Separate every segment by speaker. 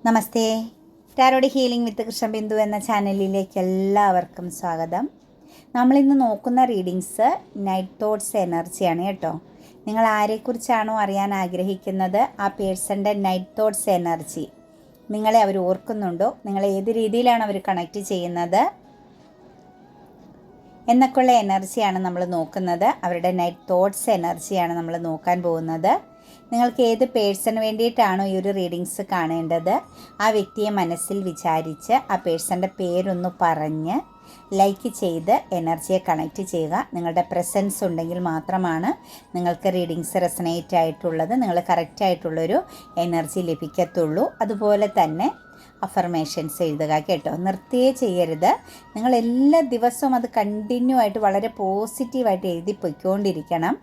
Speaker 1: നമസ്തേ. Tarot healing വിത്ത് കൃഷ്ണബിന്ദു എന്ന ചാനലിലേക്ക് എല്ലാവർക്കും സ്വാഗതം. നമ്മളിന്ന് നോക്കുന്ന റീഡിങ്സ് നൈറ്റ് തോട്ട്സ് എനർജിയാണ് കേട്ടോ. നിങ്ങൾ ആരെക്കുറിച്ചാണോ അറിയാൻ ആഗ്രഹിക്കുന്നത് ആ പേഴ്സൻ്റെ നൈറ്റ് തോട്ട്സ് എനർജി നിങ്ങളെ അവർ ഓർക്കുന്നുണ്ടോ, നിങ്ങളെ ഏത് രീതിയിലാണ് അവർ കണക്റ്റ് ചെയ്യുന്നത് എന്നൊക്കെയുള്ള എനർജിയാണ് നമ്മൾ നോക്കുന്നത്. അവരുടെ നൈറ്റ് തോട്ട്സ് എനർജിയാണ് നമ്മൾ നോക്കാൻ പോകുന്നത്. നിങ്ങൾക്ക് ഏത് പേഴ്സണ് വേണ്ടിയിട്ടാണോ ഈ ഒരു റീഡിങ്സ് കാണേണ്ടത്, ആ വ്യക്തിയെ മനസ്സിൽ വിചാരിച്ച് ആ പേഴ്സൻ്റെ പേരൊന്ന് പറഞ്ഞ് ലൈക്ക് ചെയ്ത് എനർജിയെ കണക്റ്റ് ചെയ്യുക. നിങ്ങളുടെ പ്രസൻസ് ഉണ്ടെങ്കിൽ മാത്രമാണ് നിങ്ങൾക്ക് റീഡിങ്സ് റെസനേറ്റ് ആയിട്ടുള്ളത്, നിങ്ങൾ കറക്റ്റായിട്ടുള്ളൊരു എനർജി ലഭിക്കത്തുള്ളൂ. അതുപോലെ തന്നെ അഫർമേഷൻസ് എഴുതുക കേട്ടോ. നിർത്തിയേ ചെയ്യരുത്. നിങ്ങൾ എല്ലാ ദിവസവും അത് കണ്ടിന്യൂ ആയിട്ട് വളരെ പോസിറ്റീവായിട്ട് എഴുതി പൊയ്ക്കൊണ്ടിരിക്കണം.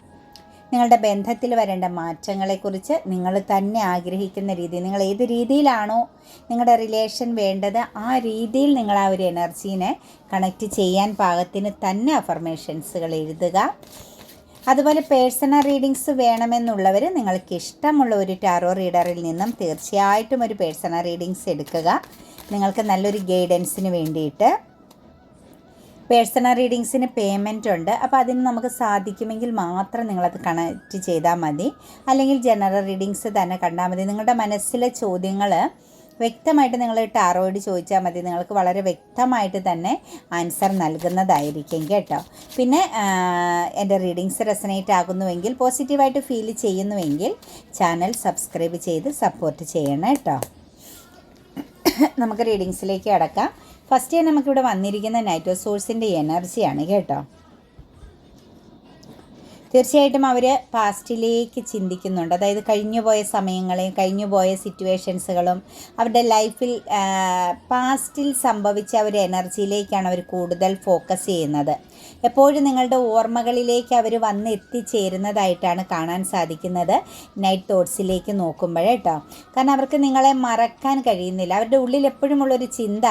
Speaker 1: നിങ്ങളുടെ ബന്ധത്തിൽ വരേണ്ട മാറ്റങ്ങളെക്കുറിച്ച് നിങ്ങൾ തന്നെ ആഗ്രഹിക്കുന്ന രീതി, നിങ്ങൾ ഏത് രീതിയിലാണോ നിങ്ങളുടെ റിലേഷൻ വേണ്ടത് ആ രീതിയിൽ നിങ്ങൾ ആ ഒരു എനർജീനെ കണക്റ്റ് ചെയ്യാൻ പാകത്തിന് തന്നെ അഫർമേഷൻസുകൾ എഴുതുക. അതുപോലെ പേഴ്സണൽ റീഡിങ്സ് വേണമെന്നുള്ളവർ നിങ്ങൾക്ക് ഇഷ്ടമുള്ള ഒരു ടാറോ റീഡറിൽ നിന്നും തീർച്ചയായിട്ടും ഒരു പേഴ്സണൽ റീഡിങ്സ് എടുക്കുക, നിങ്ങൾക്ക് നല്ലൊരു ഗൈഡൻസിന് വേണ്ടിയിട്ട്. പേഴ്സണൽ റീഡിങ്സിന് പേയ്മെൻ്റ് ഉണ്ട്, അപ്പോൾ അതിന് നമുക്ക് സാധിക്കുമെങ്കിൽ മാത്രം നിങ്ങളത് കണക്റ്റ് ചെയ്താൽ മതി, അല്ലെങ്കിൽ ജനറൽ റീഡിങ്സ് തന്നെ കണ്ടാൽ മതി. നിങ്ങളുടെ മനസ്സിലെ ചോദ്യങ്ങൾ വ്യക്തമായിട്ട് നിങ്ങൾ ടാറോയോട് ചോദിച്ചാൽ മതി, നിങ്ങൾക്ക് വളരെ വ്യക്തമായിട്ട് തന്നെ ആൻസർ നൽകുന്നതായിരിക്കും കേട്ടോ. പിന്നെ എൻ്റെ റീഡിങ്സ് റെസനേറ്റ് ആകുന്നുവെങ്കിൽ, പോസിറ്റീവായിട്ട് ഫീൽ ചെയ്യുന്നുവെങ്കിൽ ചാനൽ സബ്സ്ക്രൈബ് ചെയ്ത് സപ്പോർട്ട് ചെയ്യണം കേട്ടോ. നമുക്ക് റീഡിങ്സിലേക്ക് കടക്കാം. ഫസ്റ്റ് നമുക്കിവിടെ വന്നിരിക്കുന്ന നൈറ്റ് സോഴ്സിൻ്റെ എനർജിയാണ് കേട്ടോ. തീർച്ചയായിട്ടും അവർ പാസ്റ്റിലേക്ക് ചിന്തിക്കുന്നുണ്ട്, അതായത് കഴിഞ്ഞുപോയ സമയങ്ങളെയും കഴിഞ്ഞുപോയ സിറ്റുവേഷൻസുകളും അവരുടെ ലൈഫിൽ പാസ്റ്റിൽ സംഭവിച്ച ഒരു എനർജിയിലേക്കാണ് അവർ കൂടുതൽ ഫോക്കസ് ചെയ്യുന്നത്. എപ്പോഴും നിങ്ങളുടെ ഓർമ്മകളിലേക്ക് അവർ വന്ന് എത്തിച്ചേരുന്നതായിട്ടാണ് കാണാൻ സാധിക്കുന്നത് നൈറ്റ് തോട്ട്സിലേക്ക് നോക്കുമ്പോൾ കേട്ടോ. കാരണം അവർക്ക് നിങ്ങളെ മറക്കാൻ കഴിയുന്നില്ല. അവരുടെ ഉള്ളിൽ എപ്പോഴും ഉള്ളൊരു ചിന്ത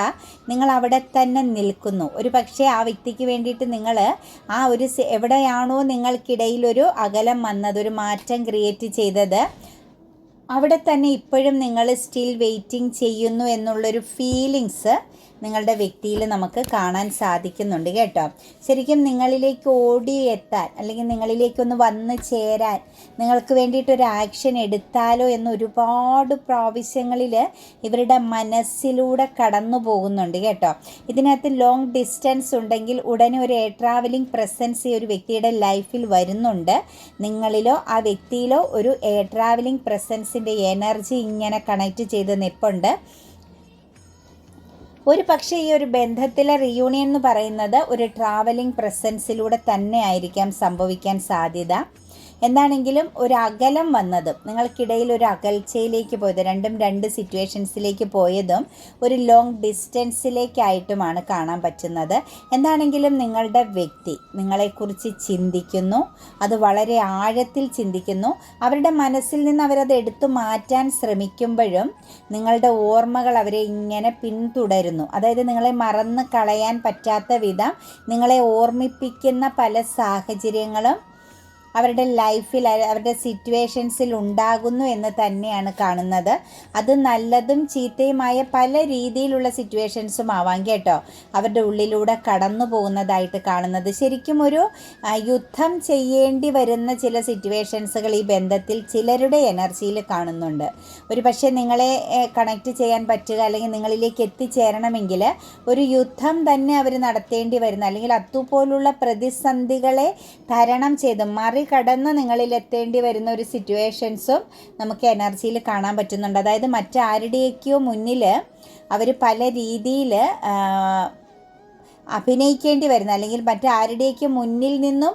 Speaker 1: നിങ്ങൾ അവിടെ തന്നെ നിൽക്കുന്നു. ഒരു പക്ഷേ ആ വ്യക്തിക്ക് വേണ്ടിയിട്ട് നിങ്ങൾ ആ ഒരു എവിടെയാണോ നിങ്ങൾക്കിടയിലൊരു അകലം വന്നത്, ഒരു മാറ്റം ക്രിയേറ്റ് ചെയ്തത്, അവിടെ തന്നെ ഇപ്പോഴും നിങ്ങൾ സ്റ്റിൽ വെയിറ്റിംഗ് ചെയ്യുന്നു എന്നുള്ളൊരു ഫീലിങ്സ് നിങ്ങളുടെ വ്യക്തിയിൽ നമുക്ക് കാണാൻ സാധിക്കുന്നുണ്ട് കേട്ടോ. ശരിക്കും നിങ്ങളിലേക്ക് ഓടിയെത്താൻ അല്ലെങ്കിൽ നിങ്ങളിലേക്കൊന്ന് വന്ന് ചേരാൻ നിങ്ങൾക്ക് വേണ്ടിയിട്ടൊരു ആക്ഷൻ എടുത്താലോ എന്ന് ഒരുപാട് പ്രാവശ്യങ്ങളിൽ ഇവരുടെ മനസ്സിലൂടെ കടന്നു പോകുന്നുണ്ട് കേട്ടോ. ഇതിനകത്ത് ലോങ് ഡിസ്റ്റൻസ് ഉണ്ടെങ്കിൽ ഉടനെ ഒരു എയർ ട്രാവലിംഗ് പ്രസൻസ് ഈ ഒരു വ്യക്തിയുടെ ലൈഫിൽ വരുന്നുണ്ട്. നിങ്ങളിലോ ആ വ്യക്തിയിലോ ഒരു എയർ ട്രാവലിംഗ് പ്രസൻസിൻ്റെ എനർജി ഇങ്ങനെ കണക്റ്റ് ചെയ്ത് നിൽപ്പുണ്ട്. ഒരു പക്ഷേ ഈ ഒരു ബന്ധത്തിലെ റിയൂണിയൻ എന്ന് പറയുന്നത് ഒരു ട്രാവലിംഗ് പ്രസൻസിലൂടെ തന്നെ ആയിരിക്കാം സംഭവിക്കാൻ സാധ്യത. എന്താണെങ്കിലും ഒരു അകലം വന്നതും നിങ്ങൾക്കിടയിൽ ഒരു അകൽച്ചയിലേക്ക് പോയത്, രണ്ടും രണ്ട് സിറ്റുവേഷൻസിലേക്ക് പോയതും ഒരു ലോങ് ഡിസ്റ്റൻസിലേക്കായിട്ടുമാണ് കാണാൻ പറ്റുന്നത്. എന്താണെങ്കിലും നിങ്ങളുടെ വ്യക്തി നിങ്ങളെക്കുറിച്ച് ചിന്തിക്കുന്നു, അത് വളരെ ആഴത്തിൽ ചിന്തിക്കുന്നു. അവരുടെ മനസ്സിൽ നിന്ന് അവരത് എടുത്തു മാറ്റാൻ ശ്രമിക്കുമ്പോഴും നിങ്ങളുടെ ഓർമ്മകൾ അവരെ ഇങ്ങനെ പിന്തുടരുന്നു. അതായത് നിങ്ങളെ മറന്ന് കളയാൻ പറ്റാത്ത വിധം നിങ്ങളെ ഓർമ്മിപ്പിക്കുന്ന പല സാഹചര്യങ്ങളും അവരുടെ ലൈഫിൽ അവരുടെ സിറ്റുവേഷൻസിൽ ഉണ്ടാകുന്നു എന്ന് തന്നെയാണ് കാണുന്നത്. അത് നല്ലതും ചീത്തയുമായ പല രീതിയിലുള്ള സിറ്റുവേഷൻസും ആവാം കേട്ടോ അവരുടെ ഉള്ളിലൂടെ കടന്നു പോകുന്നതായിട്ട് കാണുന്നത്. ശരിക്കും ഒരു യുദ്ധം ചെയ്യേണ്ടി വരുന്ന ചില സിറ്റുവേഷൻസുകൾ ഈ ബന്ധത്തിൽ ചിലരുടെ എനർജിയിൽ കാണുന്നുണ്ട്. ഒരു പക്ഷേ നിങ്ങളെ കണക്റ്റ് ചെയ്യാൻ പറ്റുക അല്ലെങ്കിൽ നിങ്ങളിലേക്ക് എത്തിച്ചേരണമെങ്കിൽ ഒരു യുദ്ധം തന്നെ അവർ നടത്തേണ്ടി വരുന്ന, അല്ലെങ്കിൽ അതുപോലുള്ള പ്രതിസന്ധികളെ തരണം ചെയ്ത് കടന്ന് നിങ്ങളിലെത്തേണ്ടി വരുന്ന ഒരു സിറ്റുവേഷൻസും നമുക്ക് എനർജിയിൽ കാണാൻ പറ്റുന്നുണ്ട്. അതായത് മറ്റാരുടെയൊക്കെയോ മുന്നിൽ അവർ പല രീതിയിൽ അഭിനയിക്കേണ്ടി വരുന്ന, അല്ലെങ്കിൽ മറ്റാരുടെയൊക്കെ മുന്നിൽ നിന്നും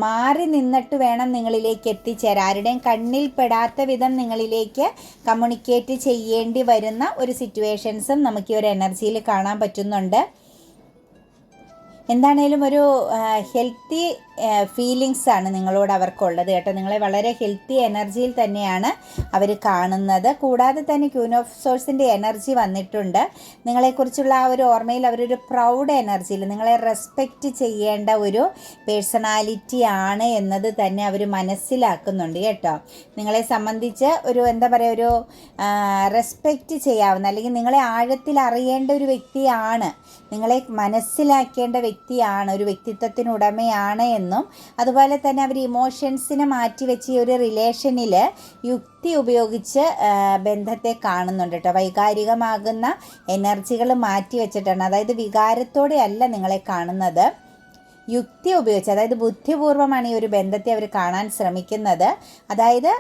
Speaker 1: മാറി നിന്നിട്ട് വേണം നിങ്ങളിലേക്ക് എത്തിച്ചേരാൻ, ആരുടെയും കണ്ണിൽ പെടാത്ത വിധം നിങ്ങളിലേക്ക് കമ്മ്യൂണിക്കേറ്റ് ചെയ്യേണ്ടി വരുന്ന ഒരു സിറ്റുവേഷൻസും നമുക്ക് ഈ ഒരു എനർജിയിൽ കാണാൻ പറ്റുന്നുണ്ട്. എന്താണേലും ഒരു ഹെൽത്തി ഫീലിങ്സ് ആണ് നിങ്ങളോട് അവർക്കുള്ളത് കേട്ടോ. നിങ്ങളെ വളരെ ഹെൽത്തി എനർജിയിൽ തന്നെയാണ് അവർ കാണുന്നത്. കൂടാതെ തന്നെ ക്യൂൻ ഓഫ് സോഴ്സിൻ്റെ എനർജി വന്നിട്ടുണ്ട്. നിങ്ങളെക്കുറിച്ചുള്ള ആ ഒരു ഓർമ്മയിൽ അവരൊരു പ്രൗഡ് എനർജിയിൽ നിങ്ങളെ റെസ്പെക്റ്റ് ചെയ്യേണ്ട ഒരു പേഴ്സണാലിറ്റി ആണ് എന്നത് തന്നെ അവർ മനസ്സിലാക്കുന്നുണ്ട് കേട്ടോ. നിങ്ങളെ സംബന്ധിച്ച് ഒരു എന്താ പറയുക, ഒരു റെസ്പെക്റ്റ് ചെയ്യാവുന്ന അല്ലെങ്കിൽ നിങ്ങളെ ആഴത്തിൽ അറിയേണ്ട ഒരു വ്യക്തിയാണ്, നിങ്ങളെ മനസ്സിലാക്കേണ്ട വ്യക്തിയാണ്, ഒരു വ്യക്തിത്വത്തിനുടമയാണ് എന്നും അതുപോലെ തന്നെ അവർ ഇമോഷൻസിനെ മാറ്റിവെച്ച് ഈ ഒരു റിലേഷനിൽ യുക്തി ഉപയോഗിച്ച് ബന്ധത്തെ കാണുന്നുണ്ട് കേട്ടോ. വൈകാരികമാകുന്ന എനർജികൾ മാറ്റി വെച്ചിട്ടാണ്, അതായത് വികാരത്തോടെ അല്ല നിങ്ങളെ കാണുന്നത്, യുക്തി ഉപയോഗിച്ച്, അതായത് ബുദ്ധിപൂർവ്വമാണ് ഈ ഒരു ബന്ധത്തെ അവർ കാണാൻ ശ്രമിക്കുന്നത്. അതായത്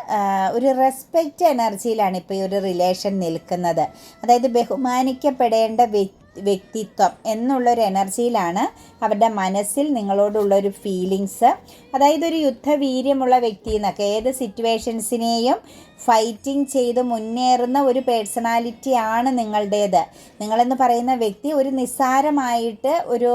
Speaker 1: ഒരു റെസ്പെക്റ്റ് എനർജിയിലാണ് ഇപ്പോൾ ഈ ഒരു റിലേഷൻ നിൽക്കുന്നത്. അതായത് ബഹുമാനിക്കപ്പെടേണ്ട വ്യക്തിത്വം എന്നുള്ളൊരു എനർജിയിലാണ് അവരുടെ മനസ്സിൽ നിങ്ങളോടുള്ളൊരു ഫീലിങ്സ്. അതായത് ഒരു യുദ്ധവീര്യമുള്ള വ്യക്തി എന്നൊക്കെ, ഏത് സിറ്റുവേഷൻസിനെയും ഫൈറ്റിംഗ് ചെയ്ത് മുന്നേറുന്ന ഒരു പേഴ്സണാലിറ്റിയാണ് നിങ്ങളുടേത്. നിങ്ങളെന്ന് പറയുന്ന വ്യക്തി ഒരു നിസ്സാരമായിട്ട് ഒരു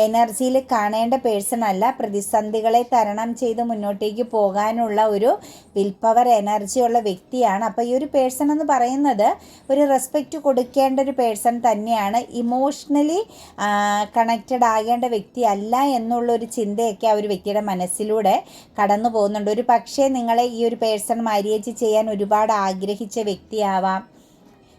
Speaker 1: എനർജിയിൽ കാണേണ്ട പേഴ്സൺ അല്ല. പ്രതിസന്ധികളെ തരണം ചെയ്ത് മുന്നോട്ടേക്ക് പോകാനുള്ള ഒരു വിൽ പവർ എനർജിയുള്ള വ്യക്തിയാണ്. അപ്പോൾ ഈ ഒരു പേഴ്സൺ എന്ന് പറയുന്നത് ഒരു റെസ്പെക്റ്റ് കൊടുക്കേണ്ട ഒരു പേഴ്സൺ തന്നെയാണ്. ഇമോഷണലി കണക്റ്റഡ് ആകേണ്ട വ്യക്തി അല്ല എന്നുള്ളൊരു ചിന്തയൊക്കെ ആ ഒരു വ്യക്തിയുടെ മനസ്സിലൂടെ കടന്നു പോകുന്നുണ്ട്. ഒരു പക്ഷേ നിങ്ങളെ ഈ ഒരു പേഴ്സൺ മാര്യേജ് ചെയ്യാൻ ഒരുപാട് ആഗ്രഹിച്ച വ്യക്തിയാവാം.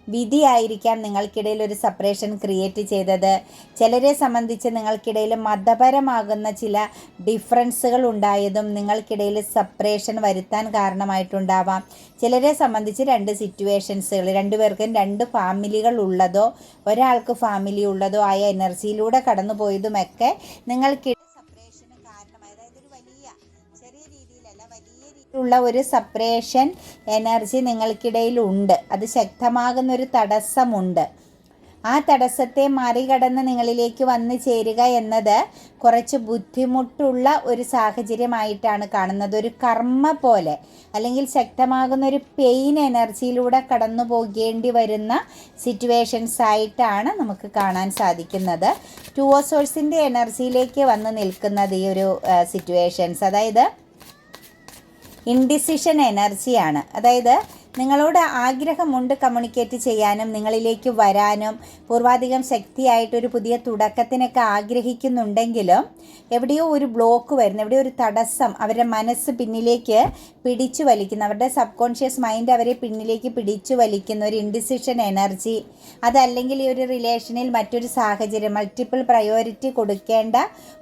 Speaker 1: വിധിയായിരിക്കാം നിങ്ങൾക്കിടയിൽ ഒരു സെപ്പറേഷൻ ക്രിയേറ്റ് ചെയ്തത്. ചിലരെ സംബന്ധിച്ച് നിങ്ങൾക്കിടയിൽ മതപരമാകുന്ന ചില ഡിഫറൻസുകൾ ഉണ്ടായതും നിങ്ങൾക്കിടയിൽ സെപ്പറേഷൻ വരുത്താൻ കാരണമായിട്ടുണ്ടാവാം. ചിലരെ സംബന്ധിച്ച് രണ്ട് സിറ്റുവേഷൻസുകൾ, രണ്ടുപേർക്കും രണ്ട് ഫാമിലികൾ ഉള്ളതോ ഒരാൾക്ക് ഫാമിലി ഉള്ളതോ ആയ എനർജിയിലൂടെ കടന്നു പോയതുമൊക്കെ നിങ്ങൾക്ക് ഉള്ള ഒരു സെപ്പറേഷൻ എനർജി നിങ്ങൾക്കിടയിലുണ്ട്. അത് ശക്തമാകുന്നൊരു തടസ്സമുണ്ട്. ആ തടസ്സത്തെ മറികടന്ന് നിങ്ങളിലേക്ക് വന്നു ചേരുക എന്നത് കുറച്ച് ബുദ്ധിമുട്ടുള്ള ഒരു സാഹചര്യമായിട്ടാണ് കാണുന്നത്. ഒരു കർമ്മ പോലെ അല്ലെങ്കിൽ ശക്തമാകുന്ന ഒരു പെയിൻ എനർജിയിലൂടെ കടന്നു പോകേണ്ടി വരുന്ന സിറ്റുവേഷൻസ് ആയിട്ടാണ് നമുക്ക് കാണാൻ സാധിക്കുന്നത്. ടു ഓഫ് സോഴ്സിൻ്റെ എനർജിയിലേക്ക് വന്ന് നിൽക്കുന്നത് ഈ ഒരു സിറ്റുവേഷൻസ്, അതായത് ഇൻഡിസിഷൻ എനർജിയാണ്. അതായത് നിങ്ങളോട് ആഗ്രഹമുണ്ട് കമ്മ്യൂണിക്കേറ്റ് ചെയ്യാനും നിങ്ങളിലേക്ക് വരാനും പൂർവാധികം ശക്തിയായിട്ടൊരു പുതിയ തുടക്കത്തിനൊക്കെ ആഗ്രഹിക്കുന്നുണ്ടെങ്കിലും എവിടെയോ ഒരു ബ്ലോക്ക് വരുന്നു, എവിടെയോ ഒരു തടസ്സം അവരുടെ മനസ്സ് പിന്നിലേക്ക് പിടിച്ചു വലിക്കുന്നു, അവരുടെ സബ് കോൺഷ്യസ് മൈൻഡ് അവരെ പിന്നിലേക്ക് പിടിച്ചു വലിക്കുന്ന ഒരു ഇൻഡിസിഷൻ എനർജി. അതല്ലെങ്കിൽ ഈ ഒരു റിലേഷനിൽ മറ്റൊരു സാഹചര്യം, മൾട്ടിപ്പിൾ പ്രയോറിറ്റി കൊടുക്കേണ്ട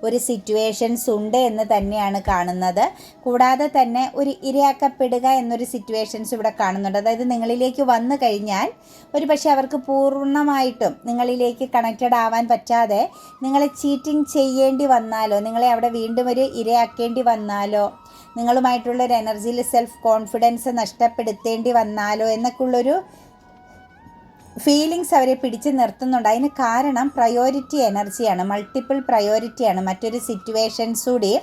Speaker 1: ഒരു സിറ്റുവേഷൻസ് ഉണ്ട് എന്ന് തന്നെയാണ് കാണുന്നത്. കൂടാതെ തന്നെ ഒരു ഇരയാക്കപ്പെടുക എന്നൊരു സിറ്റുവേഷൻസ് ഇവിടെ കാണുന്നുണ്ട്. അതായത് നിങ്ങളിലേക്ക് വന്നു കഴിഞ്ഞാൽ ഒരു പക്ഷേ അവർക്ക് പൂർണ്ണമായിട്ടും നിങ്ങളിലേക്ക് കണക്റ്റഡ് ആവാൻ പറ്റാതെ നിങ്ങളെ ചീറ്റിംഗ് ചെയ്യേണ്ടി വന്നാലോ, നിങ്ങളെ അവിടെ വീണ്ടും ഒരു ഇരയാക്കേണ്ടി വന്നാലോ, നിങ്ങളുമായിട്ടുള്ളൊരു എനർജിയിൽ സെൽഫ് കോൺഫിഡൻസ് നഷ്ടപ്പെടുത്തേണ്ടി വന്നാലോ എന്നൊക്കെയുള്ളൊരു ഫീലിങ്സ് അവരെ പിടിച്ച് നിർത്തുന്നുണ്ട്. അതിന് കാരണം പ്രയോറിറ്റി എനർജിയാണ്, മൾട്ടിപ്പിൾ പ്രയോറിറ്റിയാണ്. മറ്റൊരു സിറ്റുവേഷൻസ് കൂടി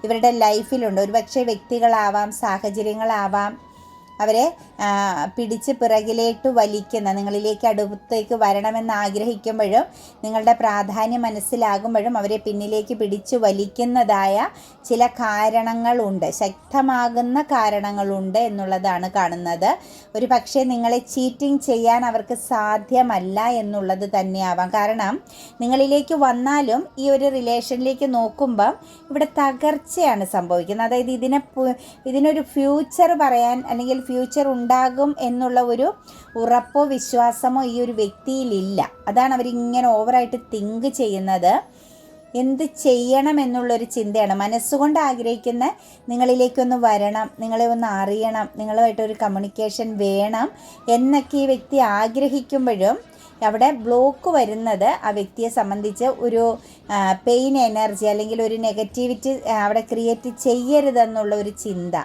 Speaker 1: ഇവരുടെ ലൈഫിലുണ്ട്. ഒരുപക്ഷെ വ്യക്തികളാവാം, സാഹചര്യങ്ങളാവാം, അവരെ പിടിച്ച് പിറകിലേട്ട് വലിക്കുന്ന, നിങ്ങളിലേക്ക് അടുത്തേക്ക് വരണമെന്ന് ആഗ്രഹിക്കുമ്പോഴും നിങ്ങളുടെ പ്രാധാന്യം മനസ്സിലാകുമ്പോഴും അവരെ പിന്നിലേക്ക് പിടിച്ചു വലിക്കുന്നതായ ചില കാരണങ്ങളുണ്ട്, ശക്തമാകുന്ന കാരണങ്ങളുണ്ട് എന്നുള്ളതാണ് കാണുന്നത്. ഒരു പക്ഷേ നിങ്ങളെ ചീറ്റിംഗ് ചെയ്യാൻ അവർക്ക് സാധ്യമല്ല എന്നുള്ളത് തന്നെയാവാം. കാരണം നിങ്ങളിലേക്ക് വന്നാലും ഈ ഒരു റിലേഷനിലേക്ക് നോക്കുമ്പം ഇവിടെ തകർച്ചയാണ് സംഭവിക്കുന്നത്. അതായത് ഇതിനൊരു ഫ്യൂച്ചർ പറയാൻ അല്ലെങ്കിൽ ഫ്യൂച്ചർ ഉണ്ടാകും എന്നുള്ള ഒരു ഉറപ്പോ വിശ്വാസമോ ഈ ഒരു വ്യക്തിയിലില്ല. അതാണ് അവരിങ്ങനെ ഓവറായിട്ട് തിങ്ക് ചെയ്യുന്നത്. എന്ത് ചെയ്യണം എന്നുള്ളൊരു ചിന്തയാണ്. മനസ്സുകൊണ്ട് ആഗ്രഹിക്കുന്ന നിങ്ങളിലേക്കൊന്ന് വരണം, നിങ്ങളെ ഒന്ന് അറിയണം, നിങ്ങളുമായിട്ടൊരു കമ്മ്യൂണിക്കേഷൻ വേണം എന്നൊക്കെ ഈ വ്യക്തി ആഗ്രഹിക്കുമ്പോഴും അവിടെ ബ്ലോക്ക് വരുന്നത് ആ വ്യക്തിയെ സംബന്ധിച്ച് ഒരു പെയിൻ എനർജി അല്ലെങ്കിൽ ഒരു നെഗറ്റിവിറ്റി അവിടെ ക്രിയേറ്റ് ചെയ്യരുതെന്നുള്ള ഒരു ചിന്ത.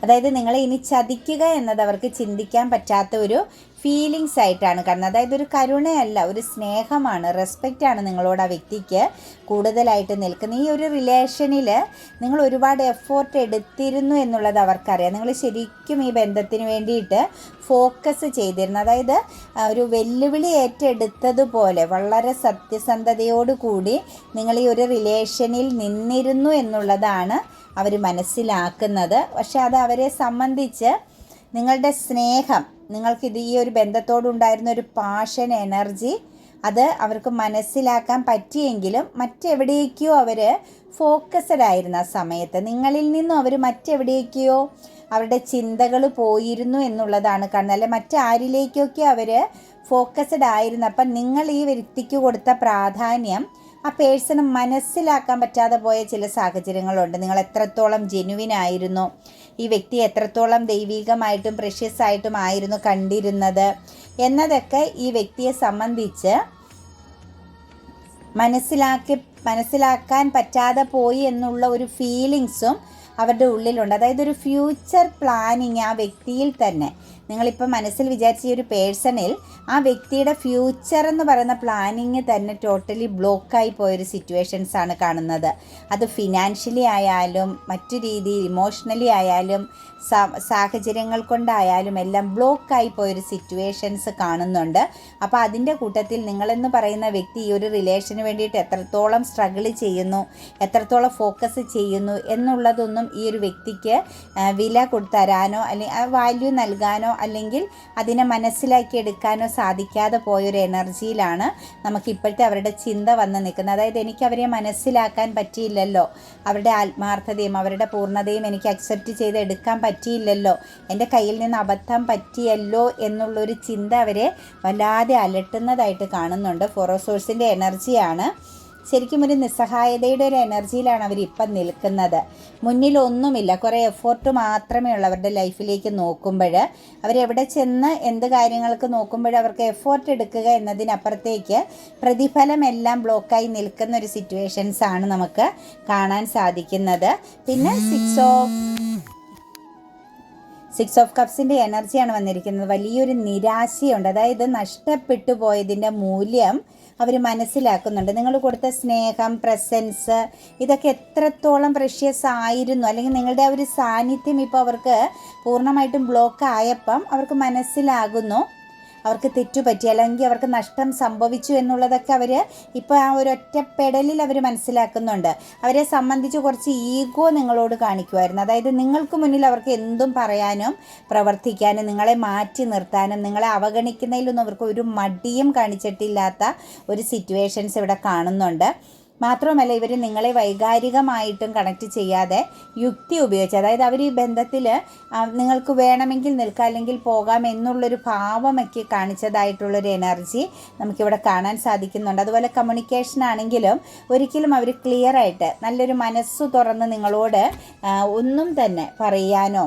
Speaker 1: അതായത് നിങ്ങളെ ഇനി ചതിക്കുക എന്നത് അവർക്ക് ചിന്തിക്കാൻ പറ്റാത്ത ഒരു ഫീലിങ്സ് ആയിട്ടാണ് കാണുന്നത്. അതായത് ഒരു കരുണയല്ല, ഒരു സ്നേഹമാണ്, റെസ്പെക്റ്റാണ് നിങ്ങളോട് ആ വ്യക്തിക്ക് കൂടുതലായിട്ട് നിൽക്കുന്നത്. ഈ ഒരു റിലേഷനിൽ നിങ്ങൾ ഒരുപാട് എഫോർട്ട് എടുത്തിരുന്നു എന്നുള്ളത് അവർക്കറിയാം. നിങ്ങൾ ശരിക്കും ഈ ബന്ധത്തിന് വേണ്ടിയിട്ട് ഫോക്കസ് ചെയ്തിരുന്നു. അതായത് ഒരു വെല്ലുവിളി ഏറ്റെടുത്തതുപോലെ വളരെ സത്യസന്ധതയോടുകൂടി നിങ്ങൾ ഈ ഒരു റിലേഷനിൽ നിന്നിരുന്നു എന്നുള്ളതാണ് അവർ മനസ്സിലാക്കുന്നത്. പക്ഷെ അത് അവരെ സംബന്ധിച്ച് നിങ്ങളുടെ സ്നേഹം, നിങ്ങൾക്കിത് ഈ ഒരു ബന്ധത്തോടുണ്ടായിരുന്ന ഒരു പാഷൻ, എനർജി, അത് അവർക്ക് മനസ്സിലാക്കാൻ പറ്റിയെങ്കിലും മറ്റെവിടേക്കോ അവർ ഫോക്കസ്ഡ് ആയിരുന്ന ആ സമയത്ത് നിങ്ങളിൽ നിന്നും അവർ മറ്റെവിടേക്കോ അവരുടെ ചിന്തകൾ പോയിരുന്നു എന്നുള്ളതാണ് കാണുന്നത്. അല്ലെ മറ്റാരിലേക്കൊക്കെ അവർ ഫോക്കസ്ഡ് ആയിരുന്നു. അപ്പം നിങ്ങൾ ഈ വ്യക്തിക്ക് കൊടുത്ത പ്രാധാന്യം ആ പേഴ്സണ് മനസ്സിലാക്കാൻ പറ്റാതെ പോയ ചില സാഹചര്യങ്ങളുണ്ട്. നിങ്ങൾ എത്രത്തോളം ജെനുവിൻ ആയിരുന്നു, ഈ വ്യക്തി എത്രത്തോളം ദൈവികമായിട്ടും പ്രഷ്യസ് ആയിട്ടും ആയിരുന്നു കണ്ടിരുന്നത് എന്നതൊക്കെ ഈ വ്യക്തിയെ സംബന്ധിച്ച് മനസ്സിലാക്കാൻ പറ്റാതെ പോയി എന്നുള്ള ഒരു ഫീലിങ്സും അവരുടെ ഉള്ളിലുണ്ട്. അതായത് ഒരു ഫ്യൂച്ചർ പ്ലാനിങ് ആ വ്യക്തിയിൽ തന്നെ, നിങ്ങളിപ്പോൾ മനസ്സിൽ വിചാരിച്ച ഈ ഒരു പേഴ്സണിൽ ആ വ്യക്തിയുടെ ഫ്യൂച്ചർ എന്ന് പറയുന്ന പ്ലാനിങ് തന്നെ ടോട്ടലി ബ്ലോക്കായി പോയൊരു സിറ്റുവേഷൻസാണ് കാണുന്നത്. അത് ഫിനാൻഷ്യലി ആയാലും മറ്റു രീതിയിൽ ഇമോഷണലി ആയാലും സാഹചര്യങ്ങൾ കൊണ്ടായാലും എല്ലാം ബ്ലോക്കായി പോയൊരു സിറ്റുവേഷൻസ് കാണുന്നുണ്ട്. അപ്പോൾ അതിൻ്റെ കൂട്ടത്തിൽ നിങ്ങളെന്ന് പറയുന്ന വ്യക്തി ഈ ഒരു റിലേഷന് വേണ്ടിയിട്ട് എത്രത്തോളം സ്ട്രഗിൾ ചെയ്യുന്നു, എത്രത്തോളം ഫോക്കസ് ചെയ്യുന്നു എന്നുള്ളതൊന്നും ഈ ഒരു വ്യക്തിക്ക് വില തരാനോ അല്ലെങ്കിൽ വാല്യൂ നൽകാനോ അല്ലെങ്കിൽ അതിനെ മനസ്സിലാക്കിയെടുക്കാനോ സാധിക്കാതെ പോയൊരു എനർജിയിലാണ് നമുക്ക് ഇപ്പോഴത്തെ അവരുടെ ചിന്ത വന്ന് നിൽക്കുന്നത്. അതായത് എനിക്ക് അവരെ മനസ്സിലാക്കാൻ പറ്റിയില്ലല്ലോ, അവരുടെ ആത്മാർത്ഥതയും അവരുടെ പൂർണ്ണതയും എനിക്ക് അക്സെപ്റ്റ് ചെയ്തെടുക്കാൻ പറ്റിയില്ലല്ലോ, എൻ്റെ കയ്യിൽ നിന്ന് അബദ്ധം പറ്റിയല്ലോ എന്നുള്ളൊരു ചിന്ത അവരെ വല്ലാതെ അലട്ടുന്നതായിട്ട് കാണുന്നുണ്ട്. ഫോറോസോഴ്സിൻ്റെ എനർജിയാണ്. ശരിക്കും ഒരു നിസ്സഹായതയുടെ ഒരു എനർജിയിലാണ് അവരിപ്പം നിൽക്കുന്നത്. മുന്നിലൊന്നുമില്ല, കുറേ എഫോർട്ട് മാത്രമേ ഉള്ളൂ അവരുടെ ലൈഫിലേക്ക് നോക്കുമ്പോൾ. അവരെവിടെ ചെന്ന് എന്ത് കാര്യങ്ങൾക്ക് നോക്കുമ്പോൾ അവർക്ക് എഫോർട്ട് എടുക്കുക എന്നതിനപ്പുറത്തേക്ക് പ്രതിഫലമെല്ലാം ബ്ലോക്കായി നിൽക്കുന്ന ഒരു സിറ്റുവേഷൻസാണ് നമുക്ക് കാണാൻ സാധിക്കുന്നത്. പിന്നെ സിക്സ് ഓഫ് കപ്സിൻ്റെ എനർജിയാണ് വന്നിരിക്കുന്നത്. വലിയൊരു നിരാശയുണ്ട്. അതായത് നഷ്ടപ്പെട്ടു പോയതിൻ്റെ മൂല്യം അവർ മനസ്സിലാക്കുന്നുണ്ട്. നിങ്ങൾ കൊടുത്ത സ്നേഹം, പ്രസൻസ്, ഇതൊക്കെ എത്രത്തോളം പ്രഷ്യസ് ആയിരുന്നു, അല്ലെങ്കിൽ നിങ്ങളുടെ ആ ഒരു സാന്നിധ്യം ഇപ്പോൾ അവർക്ക് പൂർണ്ണമായിട്ടും ബ്ലോക്ക് ആയപ്പം അവർക്ക് മനസ്സിലാകുന്നു അവർക്ക് തെറ്റുപറ്റി അല്ലെങ്കിൽ അവർക്ക് നഷ്ടം സംഭവിച്ചു എന്നുള്ളതൊക്കെ അവർ ഇപ്പോൾ ആ ഒരു ഒറ്റപ്പെടലിൽ അവർ മനസ്സിലാക്കുന്നുണ്ട്. അവരെ സംബന്ധിച്ച് കുറച്ച് ഈഗോ നിങ്ങളോട് കാണിക്കുമായിരുന്നു. അതായത് നിങ്ങൾക്ക് മുന്നിൽ അവർക്ക് എന്തും പറയാനും പ്രവർത്തിക്കാനും നിങ്ങളെ മാറ്റി നിർത്താനും നിങ്ങളെ അവഗണിക്കുന്നതിലൊന്നും അവർക്ക് ഒരു മടിയും കാണിച്ചിട്ടില്ലാത്ത ഒരു സിറ്റുവേഷൻസ് ഇവിടെ കാണുന്നുണ്ട്. മാത്രമല്ല ഇവർ നിങ്ങളെ വൈകാരികമായിട്ടും കണക്ട് ചെയ്യാതെ യുക്തി ഉപയോഗിച്ച്, അതായത് അവർ ഈ ബന്ധത്തിൽ നിങ്ങൾക്ക് വേണമെങ്കിൽ നിൽക്കാം അല്ലെങ്കിൽ പോകാം എന്നുള്ളൊരു ഭാവമൊക്കെ കാണിച്ചതായിട്ടുള്ളൊരു എനർജി നമുക്കിവിടെ കാണാൻ സാധിക്കുന്നുണ്ട്. അതുപോലെ കമ്മ്യൂണിക്കേഷൻ ആണെങ്കിലും ഒരിക്കലും അവർ ക്ലിയറായിട്ട് നല്ലൊരു മനസ്സ് തുറന്ന് നിങ്ങളോട് ഒന്നും തന്നെ പറയാനോ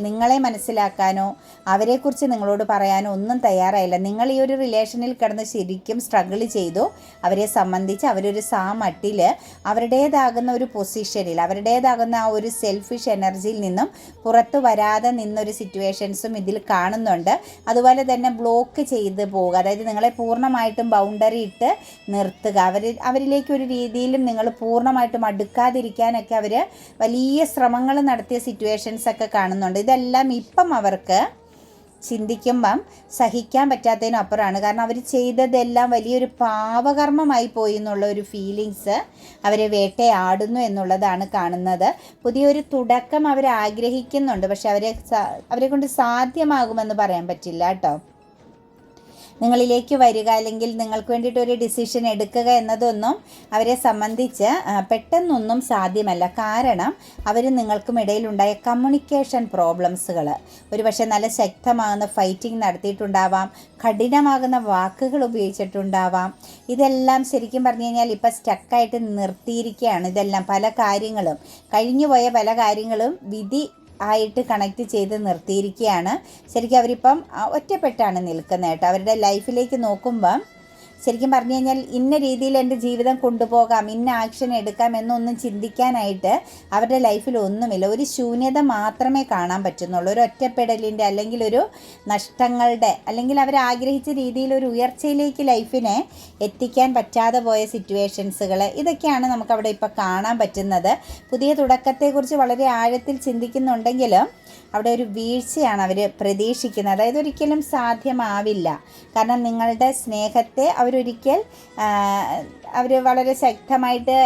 Speaker 1: നിങ്ങളെ മനസ്സിലാക്കാനോ അവരെക്കുറിച്ച് നിങ്ങളോട് പറയാനോ ഒന്നും തയ്യാറായില്ല. നിങ്ങൾ ഈ ഒരു റിലേഷനിൽ കിടന്ന് ശരിക്കും സ്ട്രഗിൾ ചെയ്തു. അവരെ സംബന്ധിച്ച് അവരൊരു മട്ടിൽ അവരുടേതാകുന്ന ഒരു പൊസിഷനിൽ അവരുടേതാകുന്ന ആ ഒരു സെൽഫിഷ് എനർജിയിൽ നിന്നും പുറത്തു വരാതെ നിന്നൊരു സിറ്റുവേഷൻസും ഇതിൽ കാണുന്നുണ്ട്. അതുപോലെ തന്നെ ബ്ലോക്ക് ചെയ്ത് പോവുക, അതായത് നിങ്ങളെ പൂർണ്ണമായിട്ടും ബൗണ്ടറി ഇട്ട് നിർത്തുക, അവരിലേക്ക് ഒരു രീതിയിലും നിങ്ങൾ പൂർണ്ണമായിട്ടും അടുക്കാതിരിക്കാനൊക്കെ അവർ വലിയ ശ്രമങ്ങൾ നടത്തിയ സിറ്റുവേഷൻസൊക്കെ കാണുന്നുണ്ട്. ഇതെല്ലാം ഇപ്പം അവർക്ക് ചിന്തിക്കുമ്പം സഹിക്കാൻ പറ്റാത്തതിനും അപ്പുറമാണ്. കാരണം അവർ ചെയ്തതെല്ലാം വലിയൊരു പാപകർമ്മമായി പോയി എന്നുള്ള ഒരു ഫീലിങ്സ് അവരെ വേട്ടയാടുന്നു എന്നുള്ളതാണ് കാണുന്നത്. പുതിയൊരു തുടക്കം അവർ ആഗ്രഹിക്കുന്നുണ്ട്, പക്ഷെ അവരെ കൊണ്ട് സാധ്യമാകുമെന്ന് പറയാൻ പറ്റില്ല കേട്ടോ. നിങ്ങളിലേക്ക് വരിക അല്ലെങ്കിൽ നിങ്ങൾക്ക് വേണ്ടിയിട്ട് ഒരു ഡിസിഷൻ എടുക്കുക എന്നതൊന്നും അവരെ സംബന്ധിച്ച് പെട്ടെന്നൊന്നും സാധ്യമല്ല. കാരണം അവർ നിങ്ങൾക്കും ഇടയിലുണ്ടായ കമ്മ്യൂണിക്കേഷൻ പ്രോബ്ലംസുകൾ, ഒരുപക്ഷെ നല്ല ശക്തമാകുന്ന ഫൈറ്റിംഗ് നടത്തിയിട്ടുണ്ടാവാം, കഠിനമാകുന്ന വാക്കുകൾ ഉപയോഗിച്ചിട്ടുണ്ടാവാം. ഇതെല്ലാം ശരിക്കും പറഞ്ഞു കഴിഞ്ഞാൽ ഇപ്പം സ്റ്റക്കായിട്ട് നിർത്തിയിരിക്കുകയാണ്. ഇതെല്ലാം പല കാര്യങ്ങളും കഴിഞ്ഞുപോയ പല കാര്യങ്ങളും വിധി ആയിട്ട് കണക്ട് ചെയ്ത് നിർത്തിയിരിക്കുകയാണ്. ശരിക്കും അവരിപ്പം ഒറ്റപ്പെട്ടാണ് നിൽക്കുന്നത് കേട്ടോ. അവരുടെ ലൈഫിലേക്ക് നോക്കുമ്പം ശരിക്കും പറഞ്ഞു കഴിഞ്ഞാൽ ഇന്ന രീതിയിൽ എൻ്റെ ജീവിതം കൊണ്ടുപോകാം, ഇന്ന ആക്ഷൻ എടുക്കാം എന്നൊന്നും ചിന്തിക്കാനായിട്ട് അവരുടെ ലൈഫിൽ ഒന്നുമില്ല. ഒരു ശൂന്യത മാത്രമേ കാണാൻ പറ്റുന്നുള്ളൂ. ഒരു ഒറ്റപ്പെടലിൻ്റെ അല്ലെങ്കിൽ ഒരു നഷ്ടങ്ങളുടെ അല്ലെങ്കിൽ അവർ ആഗ്രഹിച്ച രീതിയിൽ ഒരു ഉയർച്ചയിലേക്ക് ലൈഫിനെ എത്തിക്കാൻ പറ്റാതെ പോയ സിറ്റുവേഷൻസുകൾ, ഇതൊക്കെയാണ് നമുക്കവിടെ ഇപ്പോൾ കാണാൻ പറ്റുന്നത്. പുതിയ തുടക്കത്തെക്കുറിച്ച് വളരെ ആഴത്തിൽ ചിന്തിക്കുന്നുണ്ടെങ്കിലും അവിടെ ഒരു വീഴ്ചയാണ് അവർ പ്രതീക്ഷിക്കുന്നത്. അതായത് ഒരിക്കലും സാധ്യമാവില്ല. കാരണം നിങ്ങളുടെ സ്നേഹത്തെ അവർ വളരെ ശക്തമായിട്ട്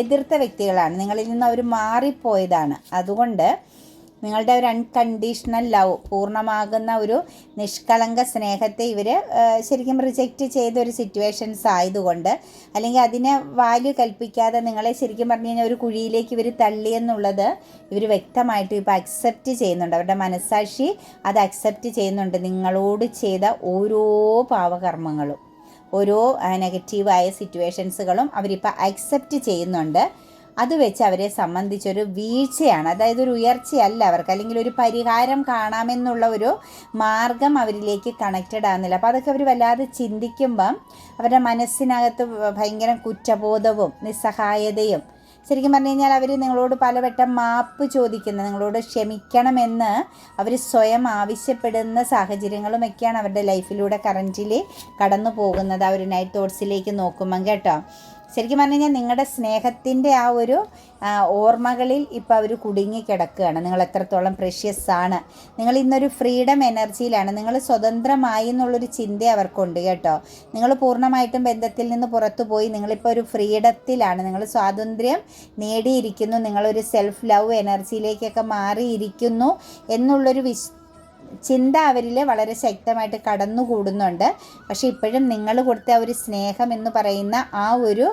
Speaker 1: എതിർത്ത വ്യക്തികളാണ്. നിങ്ങളിൽ നിന്ന് അവർ മാറിപ്പോയതാണ്. അതുകൊണ്ട് നിങ്ങളുടെ ഒരു അൺകണ്ടീഷണൽ ലവ്, പൂർണ്ണമാകുന്ന ഒരു നിഷ്കളങ്ക സ്നേഹത്തെ ഇവർ ശരിക്കും റിജക്റ്റ് ചെയ്ത ഒരു സിറ്റുവേഷൻസ് ആയതുകൊണ്ട്, അല്ലെങ്കിൽ അതിനെ വാല്യൂ കൽപ്പിക്കാതെ നിങ്ങളെ ശരിക്കും പറഞ്ഞു കഴിഞ്ഞാൽ ഒരു കുഴിയിലേക്ക് ഇവർ തള്ളിയെന്നുള്ളത് ഇവർ വ്യക്തമായിട്ട് ഇപ്പോൾ അക്സെപ്റ്റ് ചെയ്യുന്നുണ്ട്. അവരുടെ മനസ്സാക്ഷി അത് അക്സെപ്റ്റ് ചെയ്യുന്നുണ്ട്. നിങ്ങളോട് ചെയ്ത ഓരോ പാവകർമ്മങ്ങളും, ഓരോ നെഗറ്റീവായ സിറ്റുവേഷൻസുകളും അവരിപ്പോൾ അക്സെപ്റ്റ് ചെയ്യുന്നുണ്ട്. അത് വെച്ച് അവരെ സംബന്ധിച്ചൊരു വീഴ്ചയാണ്. അതായത് ഒരു ഉയർച്ചയല്ല അവർക്ക്, അല്ലെങ്കിൽ ഒരു പരിഹാരം കാണാമെന്നുള്ള ഒരു മാർഗം അവരിലേക്ക് കണക്റ്റഡ് ആകുന്നില്ല. അപ്പോൾ അതൊക്കെ അവർ വല്ലാതെ ചിന്തിക്കുമ്പം അവരുടെ മനസ്സിനകത്ത് ഭയങ്കര കുറ്റബോധവും നിസ്സഹായതയും, ശരിക്കും പറഞ്ഞു കഴിഞ്ഞാൽ അവർ നിങ്ങളോട് പലവട്ടം മാപ്പ് ചോദിക്കുന്ന, നിങ്ങളോട് ക്ഷമിക്കണമെന്ന് അവർ സ്വയം ആവശ്യപ്പെടുന്ന സാഹചര്യങ്ങളുമൊക്കെയാണ് അവരുടെ ലൈഫിലൂടെ കറൻറ്റിലി കടന്നു പോകുന്നത്. ആ ഒരു നൈറ്റ് തോട്ട്സിലേക്ക് നോക്കുമ്പം കേട്ടോ. ശരിക്കും പറഞ്ഞു കഴിഞ്ഞാൽ നിങ്ങളുടെ സ്നേഹത്തിൻ്റെ ആ ഒരു ഓർമ്മകളിൽ ഇപ്പോൾ അവർ കുടുങ്ങിക്കിടക്കുകയാണ്. നിങ്ങൾ എത്രത്തോളം പ്രഷ്യസ് ആണ്. നിങ്ങൾ ഇന്നൊരു ഫ്രീഡം എനർജിയിലാണ്. നിങ്ങൾ സ്വതന്ത്രമായി എന്നുള്ളൊരു ചിന്ത അവർക്കുണ്ട് കേട്ടോ. നിങ്ങൾ പൂർണ്ണമായിട്ടും ബന്ധത്തിൽ നിന്ന് പുറത്തു പോയി നിങ്ങളിപ്പോൾ ഒരു ഫ്രീഡത്തിലാണ്. നിങ്ങൾ സ്വാതന്ത്ര്യം നേടിയിരിക്കുന്നു. നിങ്ങളൊരു സെൽഫ് ലവ് എനർജിയിലേക്കൊക്കെ മാറിയിരിക്കുന്നു എന്നുള്ളൊരു ചിന്ത അവരിൽ വളരെ ശക്തമായിട്ട് കടന്നുകൂടുന്നുണ്ട്. പക്ഷേ ഇപ്പോഴും നിങ്ങൾ കൊടുത്ത ഒരു സ്നേഹം എന്ന് പറയുന്ന ആ ഒരു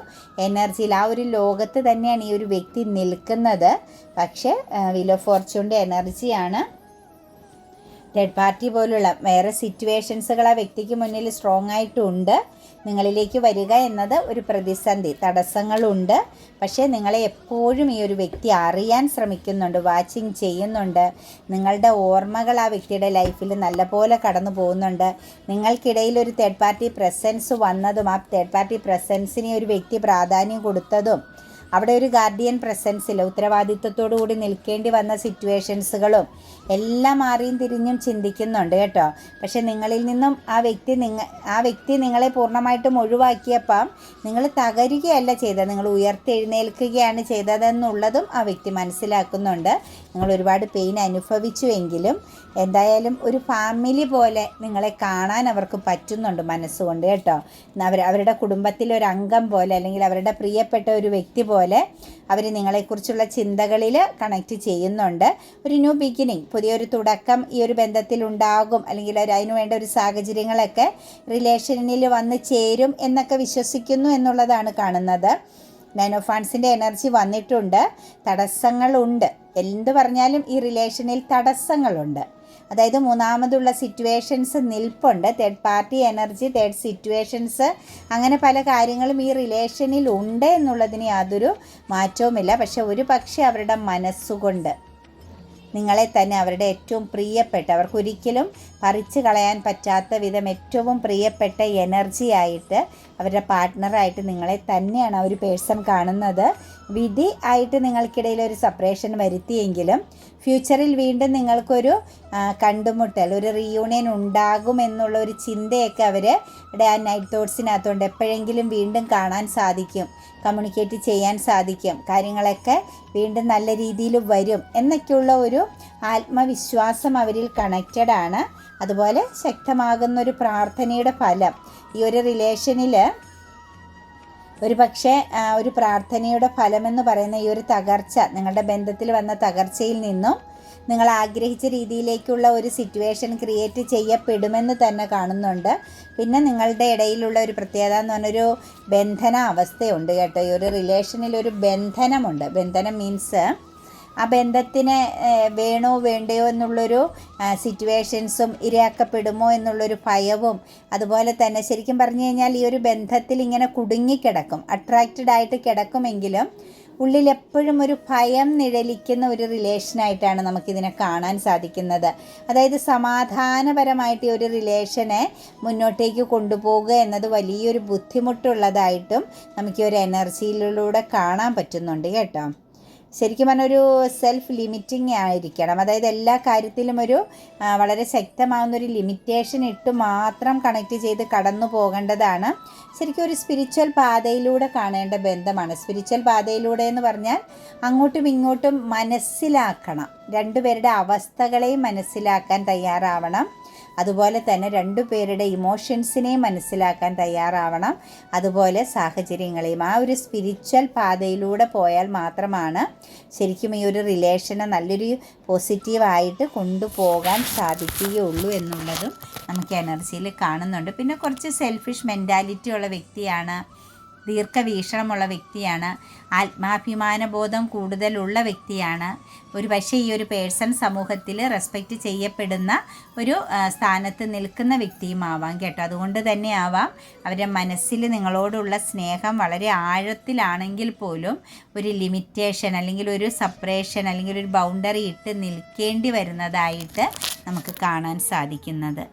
Speaker 1: എനർജിയിൽ, ആ ഒരു ലോകത്ത് തന്നെയാണ് ഈ ഒരു വ്യക്തി നിൽക്കുന്നത്. പക്ഷേ വീൽ ഓഫ് ഫോർച്യൂണിൻ്റെ എനർജിയാണ്. തേർഡ് പാർട്ടി പോലുള്ള വേറെ സിറ്റുവേഷൻസുകൾ ആ വ്യക്തിക്ക് മുന്നിൽ സ്ട്രോങ് ആയിട്ടുണ്ട്. നിങ്ങളിലേക്ക് വരിക എന്നത് ഒരു പ്രതിസന്ധി, തടസ്സങ്ങളുണ്ട്. പക്ഷേ നിങ്ങളെ എപ്പോഴും ഈ ഒരു വ്യക്തി അറിയാൻ ശ്രമിക്കുന്നുണ്ട്, വാച്ചിങ് ചെയ്യുന്നുണ്ട്. നിങ്ങളുടെ ഓർമ്മകൾ ആ വ്യക്തിയുടെ ലൈഫിൽ നല്ലപോലെ കടന്നു പോകുന്നുണ്ട്. നിങ്ങൾക്കിടയിൽ ഒരു തേർഡ് പാർട്ടി പ്രസൻസ് വന്നതും ആ തേർഡ് പാർട്ടി പ്രസൻസിന് ഒരു വ്യക്തി പ്രാധാന്യം കൊടുത്തതും, അവിടെ ഒരു ഗാർഡിയൻ പ്രസൻസിൽ ഉത്തരവാദിത്വത്തോടു കൂടി നിൽക്കേണ്ടി വന്ന സിറ്റുവേഷൻസുകളും എല്ലാം മാറിയും തിരിഞ്ഞും ചിന്തിക്കുന്നുണ്ട് കേട്ടോ. പക്ഷെ നിങ്ങളിൽ നിന്നും ആ വ്യക്തി നിങ്ങളെ പൂർണ്ണമായിട്ടും ഒഴിവാക്കിയപ്പം നിങ്ങൾ തകരുകയല്ല ചെയ്തത്, നിങ്ങൾ ഉയർത്തെഴുന്നേൽക്കുകയാണ് ചെയ്തതെന്നുള്ളതും ആ വ്യക്തി മനസ്സിലാക്കുന്നുണ്ട്. നിങ്ങൾ ഒരുപാട് പെയിൻ അനുഭവിച്ചുവെങ്കിലും എന്തായാലും ഒരു ഫാമിലി പോലെ നിങ്ങളെ കാണാൻ അവർക്ക് പറ്റുന്നുണ്ട് മനസ്സുകൊണ്ട് കേട്ടോ. അവരുടെ കുടുംബത്തിലൊരു അംഗം പോലെ, അല്ലെങ്കിൽ അവരുടെ പ്രിയപ്പെട്ട ഒരു വ്യക്തി പോലെ അവർ നിങ്ങളെക്കുറിച്ചുള്ള ചിന്തകളിൽ കണക്റ്റ് ചെയ്യുന്നുണ്ട്. ഒരു ന്യൂ ബിഗിനിങ്, പുതിയൊരു തുടക്കം ഈ ഒരു ബന്ധത്തിൽ ഉണ്ടാകും, അല്ലെങ്കിൽ അതിനു വേണ്ട ഒരു സാഹചര്യങ്ങളൊക്കെ റിലേഷനിൽ വന്ന് ചേരും എന്നൊക്കെ വിശ്വസിക്കുന്നു എന്നുള്ളതാണ് കാണുന്നത്. 9 ഓഫ് വാൻഡ്സിൻ്റെ എനർജി വന്നിട്ടുണ്ട്. തടസ്സങ്ങളുണ്ട്. എന്ത് പറഞ്ഞാലും ഈ റിലേഷനിൽ തടസ്സങ്ങളുണ്ട്. അതായത് മൂന്നാമതുള്ള സിറ്റുവേഷൻസ് നിൽപ്പുണ്ട്. Third party energy, third situations, അങ്ങനെ പല കാര്യങ്ങളും ഈ റിലേഷനിൽ ഉണ്ട് എന്നുള്ളതിന് യാതൊരു മാറ്റവുമില്ല. പക്ഷെ ഒരു പക്ഷേ അവരുടെ മനസ്സുകൊണ്ട് നിങ്ങളെ തന്നെ അവരുടെ ഏറ്റവും പ്രിയപ്പെട്ട, അവർക്കൊരിക്കലും പറിച്ചു കളയാൻ പറ്റാത്ത വിധം ഏറ്റവും പ്രിയപ്പെട്ട എനർജിയായിട്ട് അവരുടെ പാർട്ട്ണറായിട്ട് നിങ്ങളെ തന്നെയാണ് ആ ഒരു പേഴ്സൺ കാണുന്നത്. വിധി ആയിട്ട് നിങ്ങൾക്കിടയിൽ ഒരു സെപ്പറേഷൻ വരുത്തിയെങ്കിലും ഫ്യൂച്ചറിൽ വീണ്ടും നിങ്ങൾക്കൊരു കണ്ടുമുട്ടൽ, ഒരു റീയൂണിയൻ ഉണ്ടാകുമെന്നുള്ള ഒരു ചിന്തയൊക്കെ അവരുടെ ആ നൈറ്റ് തോട്ട്സിനകത്തുണ്ട്. എപ്പോഴെങ്കിലും വീണ്ടും കാണാൻ സാധിക്കും, കമ്മ്യൂണിക്കേറ്റ് ചെയ്യാൻ സാധിക്കും, കാര്യങ്ങളൊക്കെ വീണ്ടും നല്ല രീതിയിൽ വരും എന്നൊക്കെയുള്ള ഒരു ആത്മവിശ്വാസം അവരിൽ കണക്റ്റഡ് ആണ്. അതുപോലെ ശക്തമാകുന്നൊരു പ്രാർത്ഥനയുടെ ഫലം ഈ ഒരു റിലേഷനിൽ ഒരു പക്ഷേ ഒരു പ്രാർത്ഥനയുടെ ഫലമെന്ന് പറയുന്ന ഈ ഒരു തകർച്ച, നിങ്ങളുടെ ബന്ധത്തിൽ വന്ന തകർച്ചയിൽ നിന്നും നിങ്ങൾ ആഗ്രഹിച്ച രീതിയിലേക്കുള്ള ഒരു സിറ്റുവേഷൻ ക്രിയേറ്റ് ചെയ്യപ്പെടുമെന്ന് തന്നെ കാണുന്നുണ്ട്. പിന്നെ നിങ്ങളുടെ ഇടയിലുള്ള ഒരു പ്രത്യേകത എന്ന് പറഞ്ഞൊരു ബന്ധന അവസ്ഥയുണ്ട് കേട്ടോ. ഈ ഒരു റിലേഷനിൽ ഒരു ബന്ധനമുണ്ട്. ബന്ധനം മീൻസ് ആ ബന്ധത്തിന് വേണോ വേണ്ടയോ എന്നുള്ളൊരു സിറ്റുവേഷൻസും ഇരയാക്കപ്പെടുമോ എന്നുള്ളൊരു ഭയവും, അതുപോലെ തന്നെ ശരിക്കും പറഞ്ഞു കഴിഞ്ഞാൽ ഈ ഒരു ബന്ധത്തിൽ ഇങ്ങനെ കുടുങ്ങിക്കിടക്കും, അട്രാക്റ്റഡ് ആയിട്ട് കിടക്കുമെങ്കിലും ഉള്ളിലെപ്പോഴും ഒരു ഭയം നിഴലിക്കുന്ന ഒരു റിലേഷനായിട്ടാണ് നമുക്കിതിനെ കാണാൻ സാധിക്കുന്നത്. അതായത് സമാധാനപരമായിട്ട് ഈ ഒരു റിലേഷനെ മുന്നോട്ടേക്ക് കൊണ്ടുപോകുക എന്നത് വലിയൊരു ബുദ്ധിമുട്ടുള്ളതായിട്ടും നമുക്ക് ഈ ഒരു എനർജിയിലൂടെ കാണാൻ പറ്റുന്നുണ്ട് കേട്ടോ. ശരിക്കും പറഞ്ഞൊരു സെൽഫ് ലിമിറ്റിംഗ് ആയിരിക്കണം. അതായത് എല്ലാ കാര്യത്തിലും ഒരു വളരെ ശക്തമാകുന്നൊരു ലിമിറ്റേഷൻ ഇട്ട് മാത്രം കണക്ട് ചെയ്ത് കടന്നു പോകേണ്ടതാണ്. ശരിക്കും ഒരു സ്പിരിച്വൽ പാതയിലൂടെ കാണേണ്ട ബന്ധമാണ്. സ്പിരിച്വൽ പാതയിലൂടെ എന്ന് പറഞ്ഞാൽ അങ്ങോട്ടും ഇങ്ങോട്ടും മനസ്സിലാക്കണം, രണ്ടുപേരുടെ അവസ്ഥകളെയും മനസ്സിലാക്കാൻ തയ്യാറാവണം. അതുപോലെ തന്നെ രണ്ടുപേരുടെ ഇമോഷൻസിനെയും മനസ്സിലാക്കാൻ തയ്യാറാവണം. അതുപോലെ സാഹചര്യങ്ങളെയും. ആ ഒരു സ്പിരിച്വൽ പാതയിലൂടെ പോയാൽ മാത്രമാണ് ശരിക്കും ഈ ഒരു റിലേഷനെ നല്ലൊരു പോസിറ്റീവായിട്ട് കൊണ്ടുപോകാൻ സാധിക്കുകയുള്ളൂ എന്നുള്ളതും നമുക്ക് എനർജിയിൽ കാണുന്നുണ്ട്. പിന്നെ കുറച്ച് സെൽഫിഷ് മെൻറ്റാലിറ്റി ഉള്ള വ്യക്തിയാണ്, ദീർഘവീക്ഷണമുള്ള വ്യക്തിയാണ്, ആത്മാഭിമാനബോധം കൂടുതലുള്ള വ്യക്തിയാണ്. ഒരു പക്ഷേ ഈ ഒരു പേഴ്സൺ സമൂഹത്തിൽ റെസ്പെക്റ്റ് ചെയ്യപ്പെടുന്ന ഒരു സ്ഥാനത്ത് നിൽക്കുന്ന വ്യക്തിയും ആവാം കേട്ടോ. അതുകൊണ്ട് തന്നെ ആവാം അവരുടെ മനസ്സിൽ നിങ്ങളോടുള്ള സ്നേഹം വളരെ ആഴത്തിലാണെങ്കിൽ പോലും ഒരു ലിമിറ്റേഷൻ അല്ലെങ്കിൽ ഒരു സെപ്പറേഷൻ അല്ലെങ്കിൽ ഒരു ബൗണ്ടറി ഇട്ട് നിൽക്കേണ്ടി വരുന്നതായിട്ട് നമുക്ക് കാണാൻ സാധിക്കുന്നത്.